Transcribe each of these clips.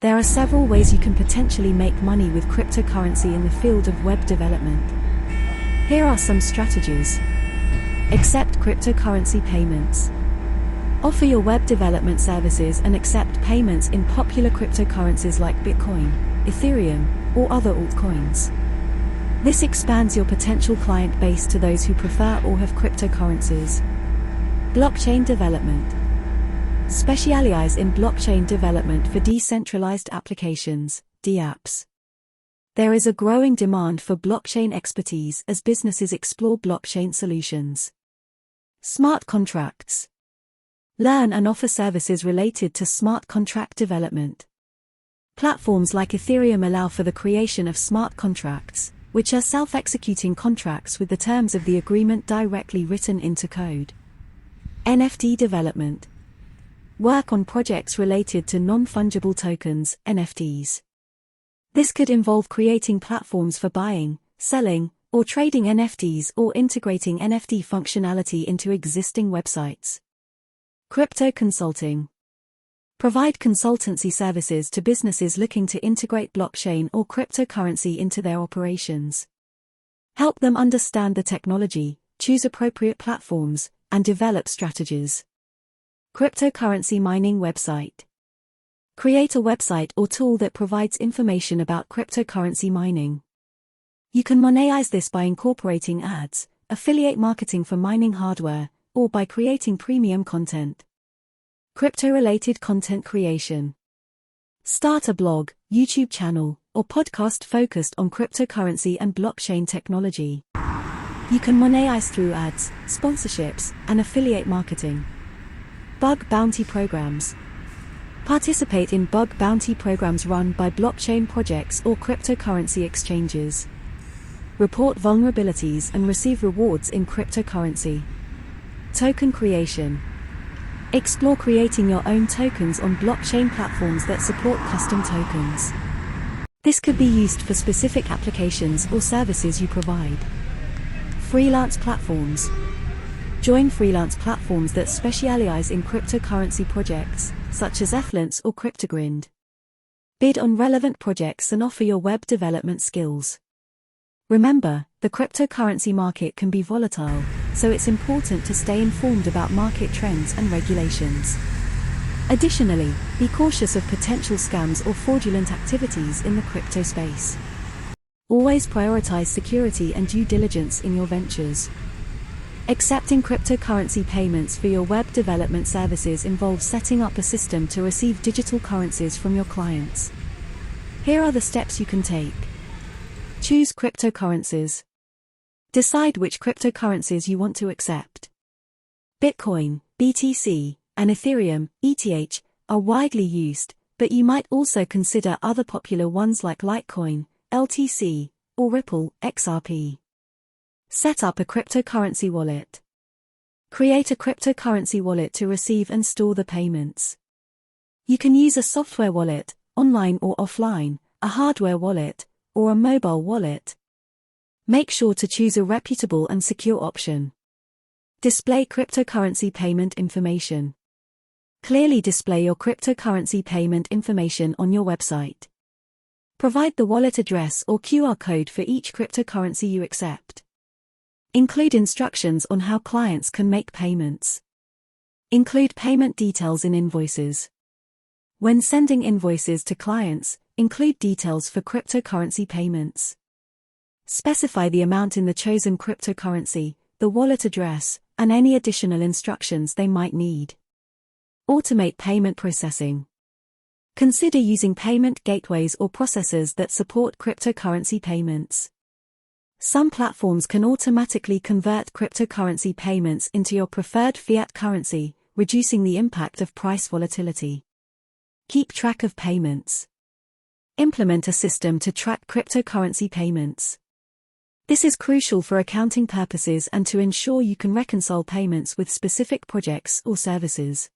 There are several ways you can potentially make money with cryptocurrency in the field of web development. Here are some strategies. Accept cryptocurrency payments. Offer your web development services and accept payments in popular cryptocurrencies like Bitcoin, Ethereum, or other altcoins. This expands your potential client base to those who prefer or have cryptocurrencies. Blockchain development. Specialize in blockchain development for decentralized applications, DApps. There is a growing demand for blockchain expertise as businesses explore blockchain solutions. Smart contracts. Learn and offer services related to smart contract development. Platforms like Ethereum allow for the creation of smart contracts, which are self-executing contracts with the terms of the agreement directly written into code. NFT development. Work on projects related to non-fungible tokens, NFTs. This could involve creating platforms for buying, selling, or trading NFTs or integrating NFT functionality into existing websites. Crypto consulting. Provide consultancy services to businesses looking to integrate blockchain or cryptocurrency into their operations. Help them understand the technology, choose appropriate platforms, and develop strategies. Cryptocurrency mining website. Create a website or tool that provides information about cryptocurrency mining. You can monetize this by incorporating ads, affiliate marketing for mining hardware, or by creating premium content. Crypto-related content creation. Start a blog, YouTube channel, or podcast focused on cryptocurrency and blockchain technology. You can monetize through ads, sponsorships, and affiliate marketing. Bug bounty programs. Participate in bug bounty programs run by blockchain projects or cryptocurrency exchanges. Report vulnerabilities and receive rewards in cryptocurrency. Token creation. Explore creating your own tokens on blockchain platforms that support custom tokens. This could be used for specific applications or services you provide. Freelance platforms. Join freelance platforms that specialize in cryptocurrency projects, such as Eflance or CryptoGrind. Bid on relevant projects and offer your web development skills. Remember, the cryptocurrency market can be volatile, so it's important to stay informed about market trends and regulations. Additionally, be cautious of potential scams or fraudulent activities in the crypto space. Always prioritize security and due diligence in your ventures. Accepting cryptocurrency payments for your web development services involves setting up a system to receive digital currencies from your clients. Here are the steps you can take. Choose cryptocurrencies. Decide which cryptocurrencies you want to accept. Bitcoin, BTC, and Ethereum, ETH, are widely used, but you might also consider other popular ones like Litecoin, LTC, or Ripple, XRP. Set up a cryptocurrency wallet. Create a cryptocurrency wallet to receive and store the payments. You can use a software wallet, online or offline, a hardware wallet, or a mobile wallet. Make sure to choose a reputable and secure option. Display cryptocurrency payment information. Clearly display your cryptocurrency payment information on your website. Provide the wallet address or QR code for each cryptocurrency you accept. Include instructions on how clients can make payments. Include payment details in invoices. When sending invoices to clients, include details for cryptocurrency payments. Specify the amount in the chosen cryptocurrency, the wallet address, and any additional instructions they might need. Automate payment processing. Consider using payment gateways or processors that support cryptocurrency payments. Some platforms can automatically convert cryptocurrency payments into your preferred fiat currency, reducing the impact of price volatility. Keep track of payments. Implement a system to track cryptocurrency payments. This is crucial for accounting purposes and to ensure you can reconcile payments with specific projects or services.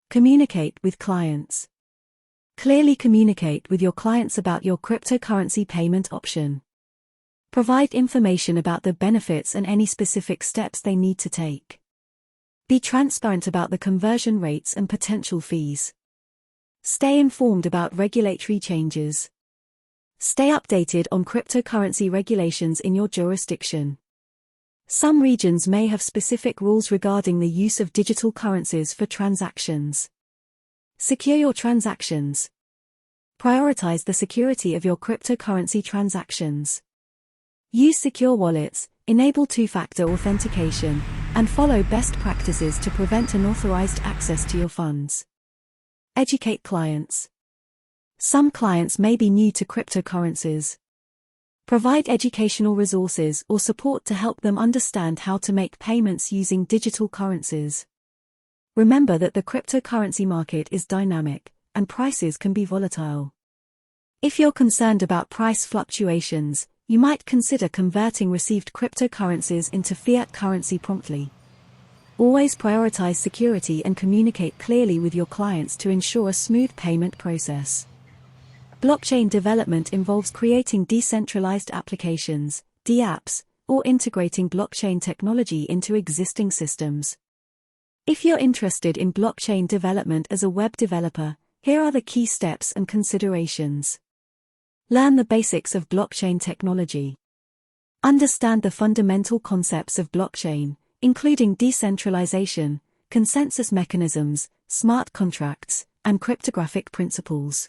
Communicate with clients. Clearly communicate with your clients about your cryptocurrency payment option. Provide information about the benefits and any specific steps they need to take. Be transparent about the conversion rates and potential fees. Stay informed about regulatory changes. Stay updated on cryptocurrency regulations in your jurisdiction. Some regions may have specific rules regarding the use of digital currencies for transactions. Secure your transactions. Prioritize the security of your cryptocurrency transactions. Use secure wallets, enable two-factor authentication, and follow best practices to prevent unauthorized access to your funds. Educate clients. Some clients may be new to cryptocurrencies. Provide educational resources or support to help them understand how to make payments using digital currencies. Remember that the cryptocurrency market is dynamic, and prices can be volatile. If you're concerned about price fluctuations, you might consider converting received cryptocurrencies into fiat currency promptly. Always prioritize security and communicate clearly with your clients to ensure a smooth payment process. Blockchain development involves creating decentralized applications, DApps, or integrating blockchain technology into existing systems. If you're interested in blockchain development as a web developer, here are the key steps and considerations. Learn the basics of blockchain technology. Understand the fundamental concepts of blockchain, including decentralization, consensus mechanisms, smart contracts, and cryptographic principles.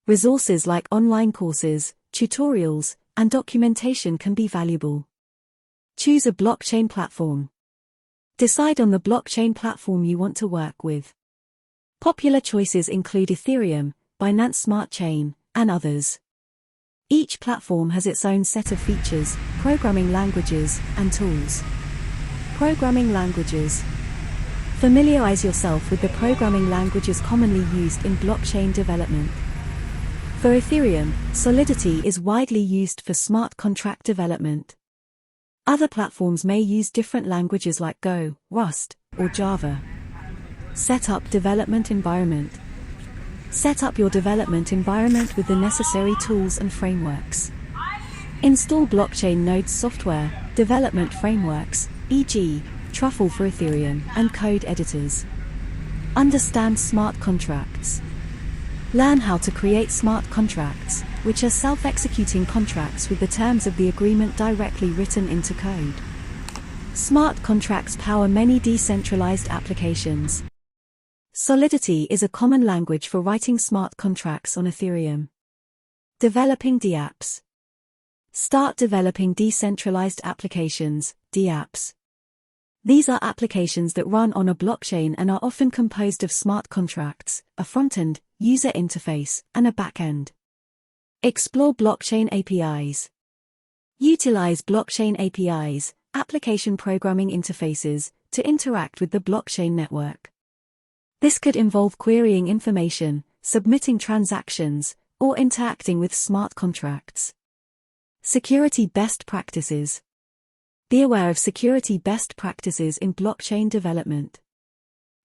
Resources like online courses, tutorials, and documentation can be valuable. Choose a blockchain platform. Decide on the blockchain platform you want to work with. Popular choices include Ethereum, Binance Smart Chain, and others. Each platform has its own set of features, programming languages, and tools. Programming languages. Familiarize yourself with the programming languages commonly used in blockchain development. For Ethereum, Solidity is widely used for smart contract development. Other platforms may use different languages like Go, Rust, or Java. Set up development environment. Set up your development environment with the necessary tools and frameworks. Install blockchain nodes software, development frameworks, e.g., Truffle for Ethereum, and code editors. Understand smart contracts. Learn how to create smart contracts, which are self-executing contracts with the terms of the agreement directly written into code. Smart contracts power many decentralized applications. Solidity is a common language for writing smart contracts on Ethereum. Developing DApps. Start developing decentralized applications, DApps. These are applications that run on a blockchain and are often composed of smart contracts, a front-end, user interface, and a back-end. Explore blockchain APIs. Utilize blockchain APIs, application programming interfaces, to interact with the blockchain network. This could involve querying information, submitting transactions, or interacting with smart contracts. Security best practices. Be aware of security best practices in blockchain development.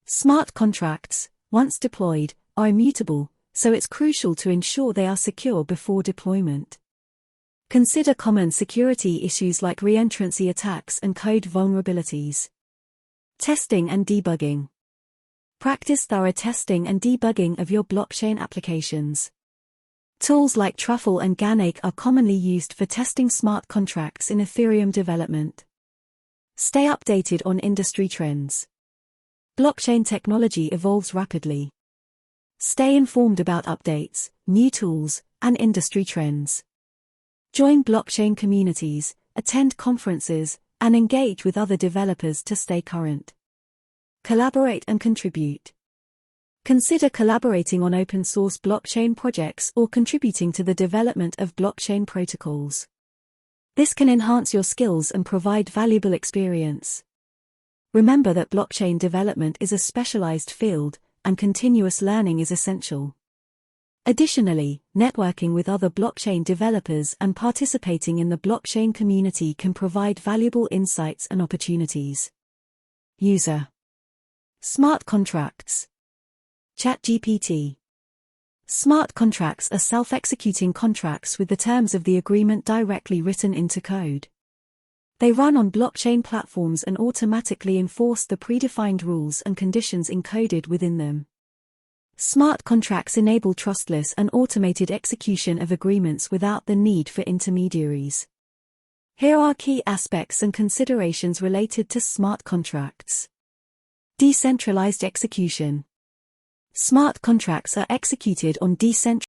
Smart contracts, once deployed, are immutable, so it's crucial to ensure they are secure before deployment. Consider common security issues like reentrancy attacks and code vulnerabilities. Testing and debugging. Practice thorough testing and debugging of your blockchain applications. Tools like Truffle and Ganake are commonly used for testing smart contracts in Ethereum development. Stay updated on industry trends. Blockchain technology evolves rapidly. Stay informed about updates, new tools, and industry trends. Join blockchain communities, attend conferences, and engage with other developers to stay current. Collaborate and contribute. Consider collaborating on open-source blockchain projects or contributing to the development of blockchain protocols. This can enhance your skills and provide valuable experience. Remember that blockchain development is a specialized field, and continuous learning is essential. Additionally, networking with other blockchain developers and participating in the blockchain community can provide valuable insights and opportunities. User. Smart contracts. ChatGPT. Smart contracts are self-executing contracts with the terms of the agreement directly written into code. They run on blockchain platforms and automatically enforce the predefined rules and conditions encoded within them. Smart contracts enable trustless and automated execution of agreements without the need for intermediaries. Here are key aspects and considerations related to smart contracts. Decentralized execution. Smart contracts are executed on decentralized